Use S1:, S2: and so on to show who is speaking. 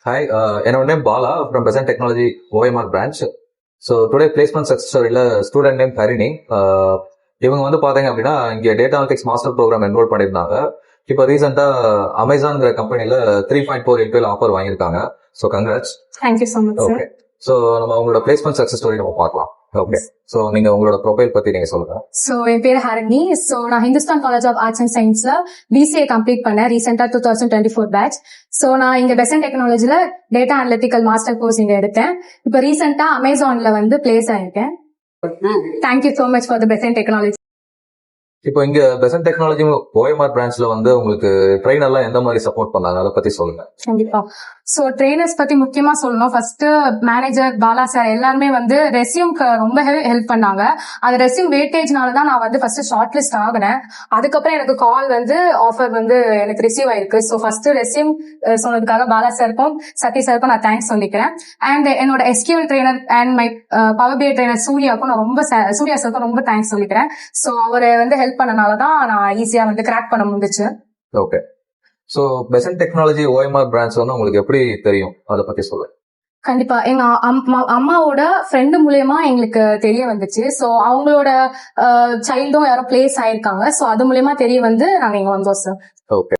S1: Hi, என்னோட name Bala from Present Technology OMR branch. So today placement success storyல student name Harini. இவங்க வந்து பாத்தீங்க அப்படின்னா இங்க data analytics master programme enrol பண்ணியிருந்தாங்க. இப்போ ரீசெண்டா அமேசான்ங்கிற கம்பெனில 3.4 இன்டர்வியூல ஆஃபர் வாங்கியிருக்காங்க. So congrats.
S2: Thank you so much sir.
S1: Okay, so நம்ம அவங்களோட பிளேஸ்மெண்ட் சக்சஸ் ஸ்டோரி நம்ம பார்க்கலாம். ஓகே, ஸோ நீங்க உங்களோட ப்ரொஃபைல் பத்தி நீங்க சொல்லுங்க.
S2: ஸோ என் பேர் ஹரணி. ஸோ நான் Hindustan college of arts and சயின்ஸ்ல பிசிஏ கம்ப்ளீட் பண்ணேன் ரீசெண்டா 2024 பேட்ச். ஸோ நான் இங்க பெசன்ட் டெக்னாலஜில டேட்டா அனலிட்டிக்கல் மாஸ்டர் கோர்ஸ் இங்க எடுத்தேன். இப்போ ரீசெண்டா அமேசான்ல வந்து பிளேஸ் ஆயிருக்கேன். Thank you so much for the Besant technology.
S1: இப்போ இங்க பெசன்ட் டெக்னாலஜி OMR பிரான்ச்ல வந்து உங்களுக்கு ட்ரெயினர் எல்லாம் எந்த மாதிரி சப்போர்ட் பண்ணாங்க, அதை பத்தி சொல்லுங்க.
S2: கண்டிப்பா. சோ ட்ரெயினர்ஸ் பத்தி முக்கியமா சொல்லணும். ஃபர்ஸ்ட் மேனேஜர் பாலா சார் எல்லாருமே வந்து ரெஸ்யூம்க்கு ரொம்ப ஹெல்ப் பண்ணாங்க. அது ரெஸ்யூம் வெயிட்டேஜ்னால தான் நான் வந்து ஃபர்ஸ்ட் ஷார்ட் லிஸ்ட் ஆகினேன். அதுக்கப்புறம் எனக்கு கால் வந்து ஆஃபர் வந்து எனக்கு ரிசீவ் ஆயிருக்கு. ஸோ ஃபர்ஸ்ட் ரெஸ்யூம் சொன்னதுக்காக பாலா சாருக்கும் சத்ய சாருக்கும் நான் தேங்க்ஸ் சொல்லிக்கிறேன். அண்ட் என்னோட SQL trainer and my power BI trainer Surya சாருக்கும் ரொம்ப தேங்க்ஸ் சொல்லிக்கிறேன். ஸோ அவரை வந்து ஹெல்ப் பண்ணனாலதான் நான் ஈஸியா வந்து கிராக் பண்ண முடிஞ்சிச்சு.
S1: Okay, so Besant technology OMR branch வந்து உங்களுக்கு எப்படி தெரியும், அதை பத்தி சொல்லுங்க.
S2: கண்டிப்பா எங்க அம்மாவோட ஃப்ரெண்டு மூலியமா எங்களுக்கு தெரிய வந்துச்சு. சோ அவங்களோட சைல்டும் யாரோ பிளேஸ் ஆயிருக்காங்க. சோ அது மூலியமா தெரிய வந்து நாங்க இங்க வந்தோம் சார்.
S1: ஓகே.